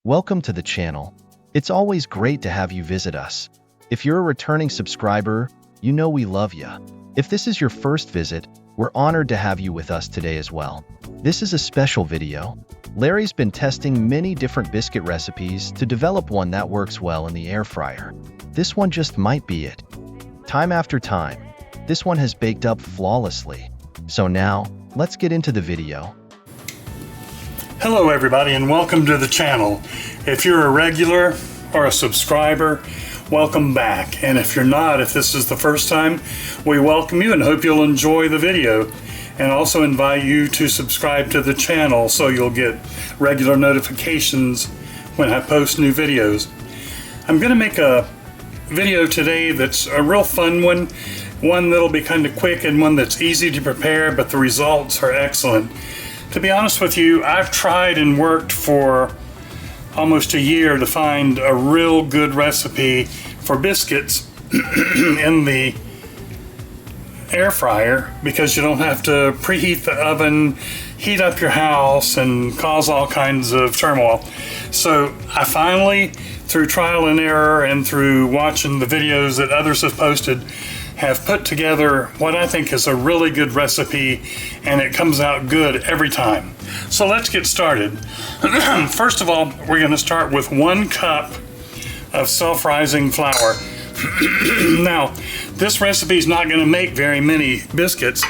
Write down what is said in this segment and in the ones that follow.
Welcome to the channel. It's always great to have you visit us. If you're a returning subscriber, you know we love you. If this is your first visit, we're honored to have you with us today as well. This is a special video. Larry's been testing many different biscuit recipes to develop one that works well in the air fryer. This one just might be it. Time after time, this one has baked up flawlessly. So now, let's get into the video. Hello everybody and welcome to the channel. If you're a regular or a subscriber, welcome back. And if you're not, if this is the first time, we welcome you and hope you'll enjoy the video. And also invite you to subscribe to the channel so you'll get regular notifications when I post new videos. I'm going to make a video today that's a real fun one that'll be kind of quick and one that's easy to prepare, but the results are excellent. To be honest with you, I've tried and worked for almost a year to find a real good recipe for biscuits in the air fryer, because you don't have to preheat the oven, heat up your house, and cause all kinds of turmoil. So I finally, through trial and error and through watching the videos that others have posted, have put together what I think is a really good recipe, and it comes out good every time. So let's get started. First of all, we're going to start with 1 cup of self-rising flour. Now, this recipe is not going to make very many biscuits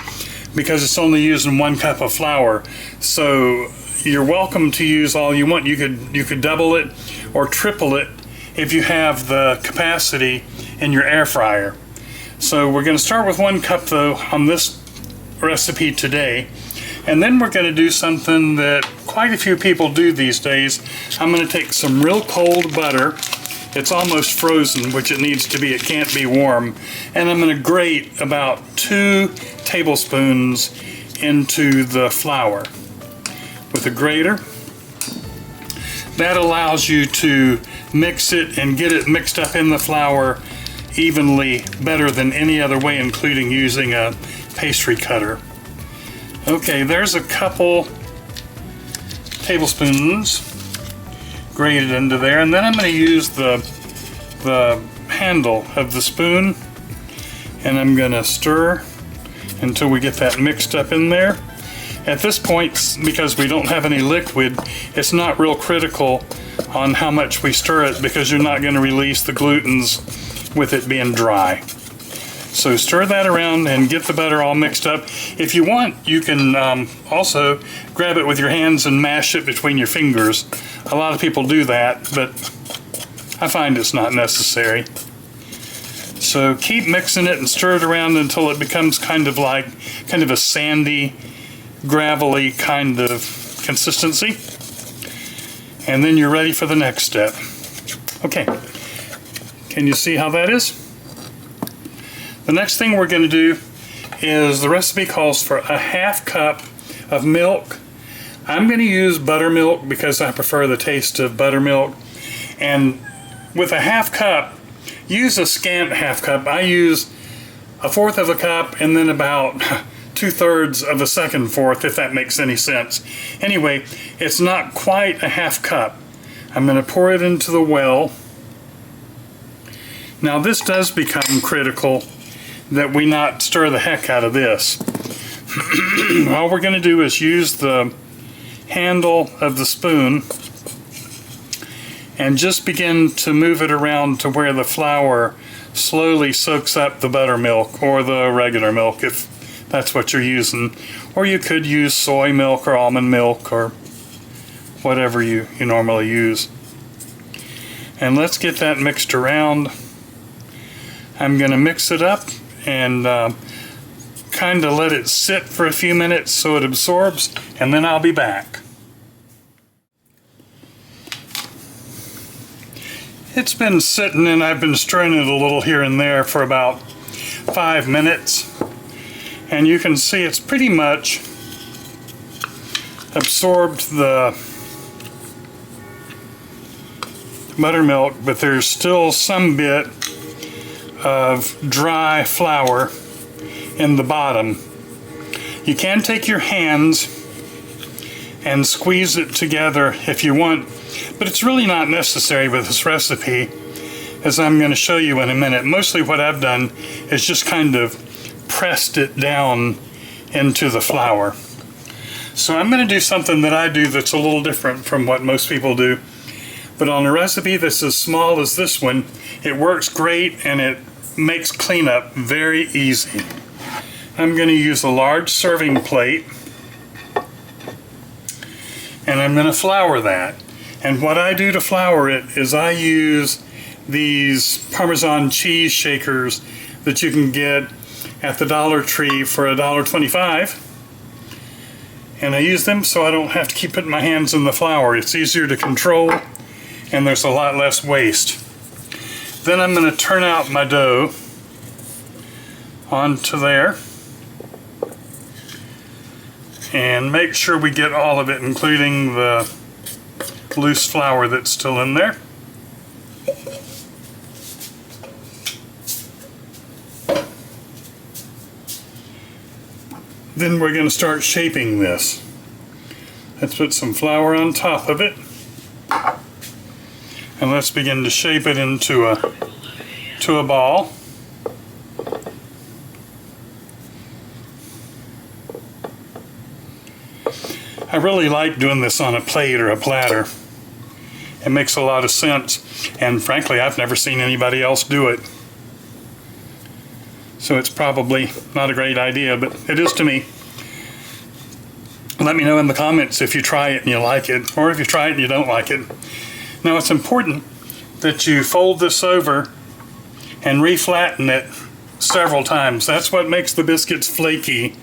because it's only using 1 cup of flour. So you're welcome to use all you want. You could double it or triple it if you have the capacity in your air fryer. So we're going to start with 1 cup though on this recipe today, and then we're going to do something that quite a few people do these days. I'm going to take some real cold butter. It's almost frozen, which it needs to be. It can't be warm. And I'm going to grate about 2 tablespoons into the flour with a grater. That allows you to mix it and get it mixed up in the flour evenly better than any other way, including using a pastry cutter. Okay, there's a couple tablespoons grated into there, and then I'm going to use the handle of the spoon, and I'm going to stir until we get that mixed up in there. At this point, because we don't have any liquid, it's not real critical on how much we stir it, because you're not going to release the glutens with it being dry. So stir that around and get the butter all mixed up. If you want, you can also grab it with your hands and mash it between your fingers. A lot of people do that, but I find it's not necessary. So keep mixing it and stir it around until it becomes kind of a sandy, gravelly kind of consistency. And then you're ready for the next step. Okay. Can you see how that is? The next thing we're going to do is, the recipe calls for a 1/2 cup of milk. I'm going to use buttermilk because I prefer the taste of buttermilk. And with a 1/2 cup, use a scant 1/2 cup. I use 1/4 of a cup and then about 2/3 of a second fourth, if that makes any sense. Anyway, it's not quite a 1/2 cup. I'm going to pour it into the well. Now this does become critical that we not stir the heck out of this. All we're going to do is use the handle of the spoon and just begin to move it around to where the flour slowly soaks up the buttermilk or the regular milk, if that's what you're using. Or you could use soy milk or almond milk or whatever you normally use. And let's get that mixed around. I'm going to mix it up and kind of let it sit for a few minutes so it absorbs, and then I'll be back. It's been sitting, and I've been stirring it a little here and there for about 5 minutes, and you can see it's pretty much absorbed the buttermilk, but there's still some bit of dry flour in the bottom. You can take your hands and squeeze it together if you want But it's really not necessary with this recipe, as I'm going to show you in a minute. Mostly what I've done is just kind of pressed it down into the flour. So I'm going to do something that I do that's a little different from what most people do. But on a recipe that's as small as this one, it works great and it makes cleanup very easy. I'm going to use a large serving plate and I'm going to flour that. And what I do to flour it is I use these Parmesan cheese shakers that you can get at the Dollar Tree for $1.25. And I use them so I don't have to keep putting my hands in the flour. It's easier to control and there's a lot less waste. Then I'm going to turn out my dough onto there and make sure we get all of it, including the loose flour that's still in there. Then we're going to start shaping this. Let's put some flour on top of it. And let's begin to shape it into a ball. I really like doing this on a plate or a platter. It makes a lot of sense, and frankly I've never seen anybody else do it. So it's probably not a great idea, but it is to me. Let me know in the comments if you try it and you like it, or if you try it and you don't like it. Now it's important that you fold this over and reflatten it several times. That's what makes the biscuits flaky.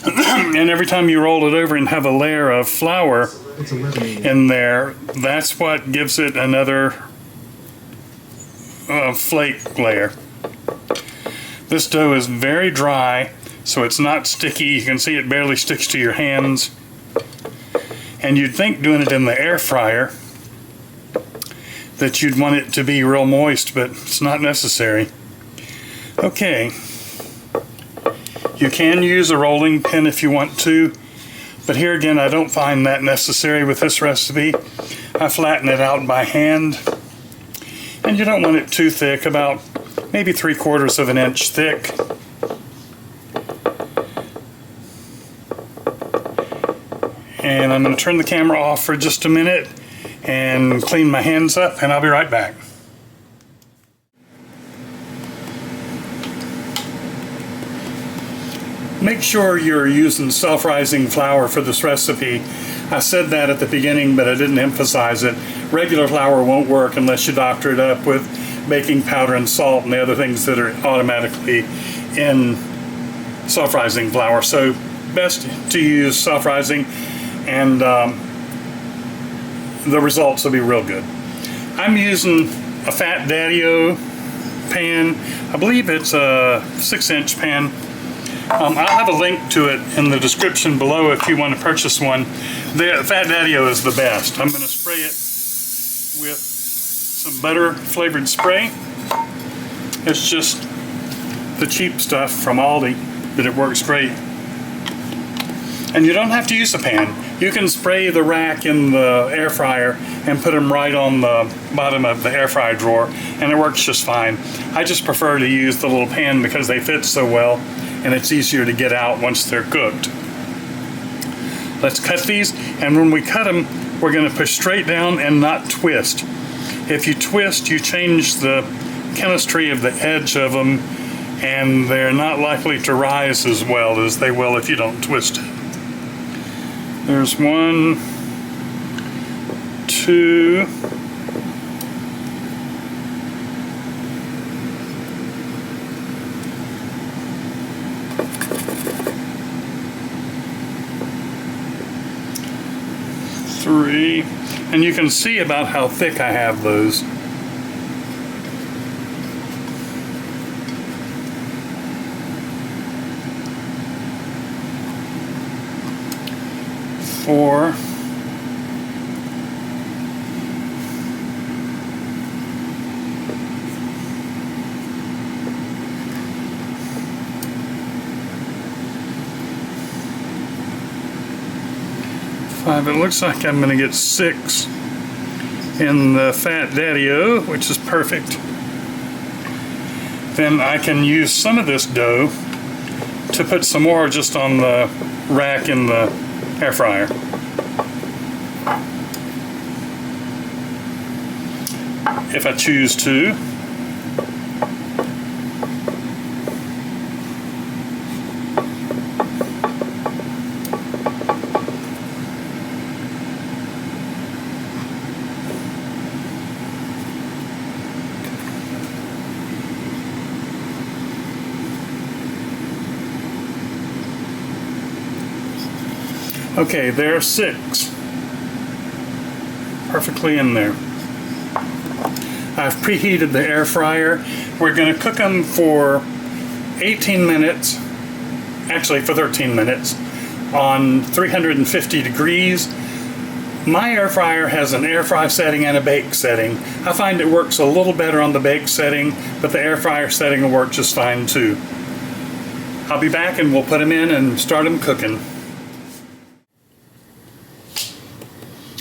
And every time you roll it over and have a layer of flour in there, that's what gives it another flake layer. This dough is very dry, so it's not sticky. You can see it barely sticks to your hands. And you'd think doing it in the air fryer that you'd want it to be real moist, but it's not necessary. Okay. You can use a rolling pin if you want to, but here again I don't find that necessary with this recipe. I flatten it out by hand, and you don't want it too thick, about maybe 3/4 of an inch thick. And I'm going to turn the camera off for just a minute and clean my hands up, and I'll be right back. Make sure you're using self-rising flour for this recipe. I said that at the beginning, but I didn't emphasize it. Regular flour won't work unless you doctor it up with baking powder and salt and the other things that are automatically in self-rising flour. So best to use self-rising, and the results will be real good. I'm using a Fat Daddy-O pan. I believe it's a 6-inch pan. I'll have a link to it in the description below if you want to purchase one. The Fat Daddy-O is the best. I'm going to spray it with some butter flavored spray. It's just the cheap stuff from Aldi, but it works great. And you don't have to use a pan. You can spray the rack in the air fryer and put them right on the bottom of the air fryer drawer, and it works just fine. I just prefer to use the little pan because they fit so well, and it's easier to get out once they're cooked. Let's cut these, and when we cut them, we're going to push straight down and not twist. If you twist, you change the chemistry of the edge of them, and they're not likely to rise as well as they will if you don't twist it. There's 1, 2, 3, and you can see about how thick I have those. 4, 5. It looks like I'm going to get 6. in the Fat Daddy-O, which is perfect. Then I can use some of this dough to put some more just on the rack in the air fryer. If I choose to. Okay, there are 6. Perfectly in there. I've preheated the air fryer. We're going to cook them for 18 minutes, actually for 13 minutes, on 350 degrees. My air fryer has an air fry setting and a bake setting. I find it works a little better on the bake setting, but the air fryer setting will work just fine too. I'll be back and we'll put them in and start them cooking.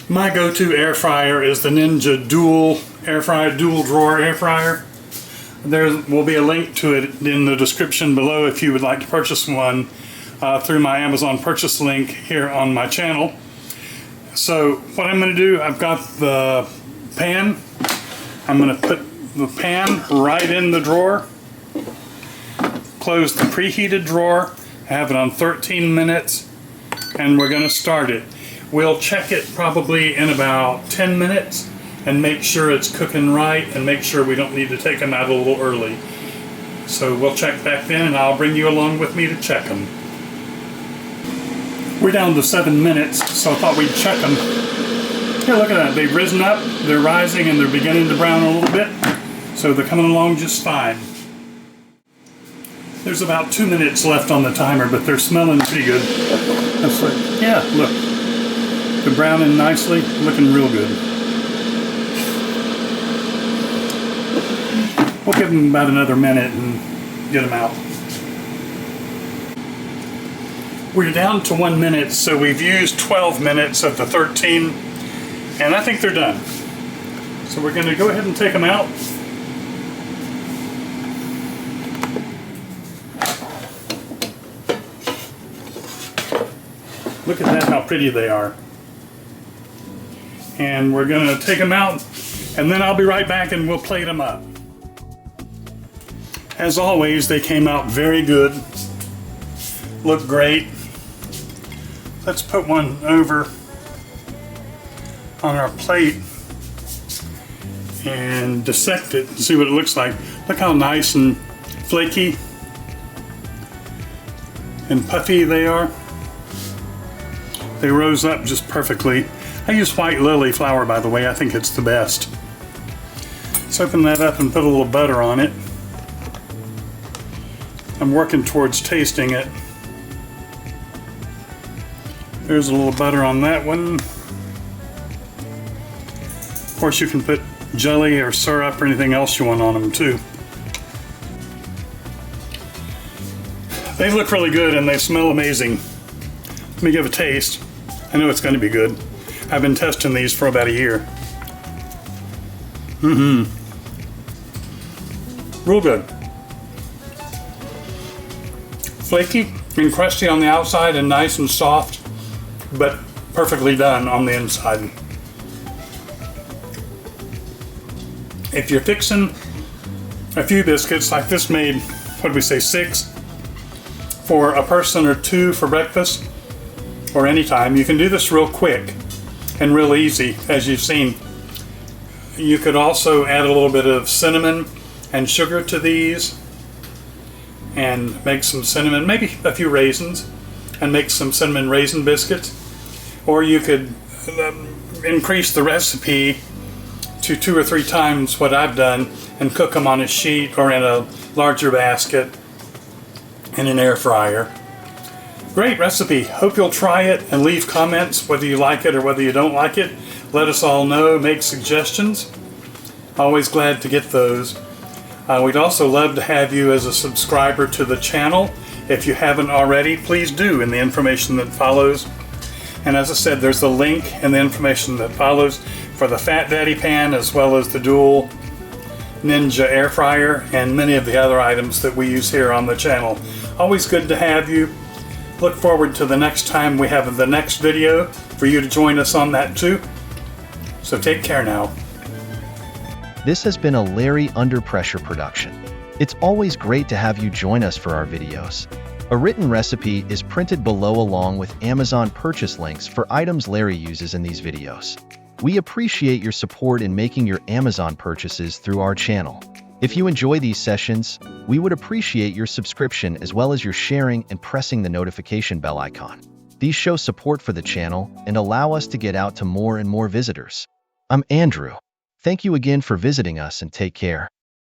My go-to air fryer is the Ninja dual drawer air fryer. There will be a link to it in the description below if you would like to purchase one through my Amazon purchase link here on my channel. So what I'm going to do, I've got the pan. I'm going to put the pan right in the drawer. Close the preheated drawer. Have it on 13 minutes and we're going to start it. We'll check it probably in about 10 minutes and make sure it's cooking right and make sure we don't need to take them out a little early. So we'll check back then and I'll bring you along with me to check them. We're down to 7 minutes, so I thought we'd check them. Here, look at that. They've risen up, they're rising, and they're beginning to brown a little bit. So they're coming along just fine. There's about 2 minutes left on the timer, but they're smelling pretty good. That's like, yeah, look. They're browning nicely, looking real good. We'll give them about another minute and get them out. We're down to 1 minute, so we've used 12 minutes of the 13, and I think they're done. So we're going to go ahead and take them out. Look at that, how pretty they are. And we're going to take them out, and then I'll be right back and we'll plate them up. As always, they came out very good. Look great. Let's put one over on our plate and dissect it and see what it looks like. Look how nice and flaky and puffy they are. They rose up just perfectly. I use White Lilly flour, by the way. I think it's the best. Let's open that up and put a little butter on it. I'm working towards tasting it. There's a little butter on that one. Of course, you can put jelly or syrup or anything else you want on them too. They look really good and they smell amazing. Let me give a taste. I know it's going to be good. I've been testing these for about a year. Real good. Flaky and crusty on the outside and nice and soft, but perfectly done on the inside. If you're fixing a few biscuits, like this made, what did we say, 6 for a person or 2 for breakfast or anytime, you can do this real quick and real easy, as you've seen. You could also add a little bit of cinnamon and sugar to these and make some cinnamon, maybe a few raisins, and make some cinnamon raisin biscuits. Or you could increase the recipe to 2 or 3 times what I've done and cook them on a sheet or in a larger basket in an air fryer. Great recipe. Hope you'll try it and leave comments whether you like it or whether you don't like it. Let us all know, make suggestions. Always glad to get those. We'd also love to have you as a subscriber to the channel. If you haven't already, please do in the information that follows. And as I said, there's a link in the information that follows for the Fat Daddy pan as well as the dual Ninja air fryer and many of the other items that we use here on the channel. Always good to have you. Look forward to the next time we have the next video for you to join us on that too. So take care now. This has been a Larry Under Pressure production. It's always great to have you join us for our videos. A written recipe is printed below along with Amazon purchase links for items Larry uses in these videos. We appreciate your support in making your Amazon purchases through our channel. If you enjoy these sessions, we would appreciate your subscription as well as your sharing and pressing the notification bell icon. These show support for the channel and allow us to get out to more and more visitors. I'm Andrew. Thank you again for visiting us and take care.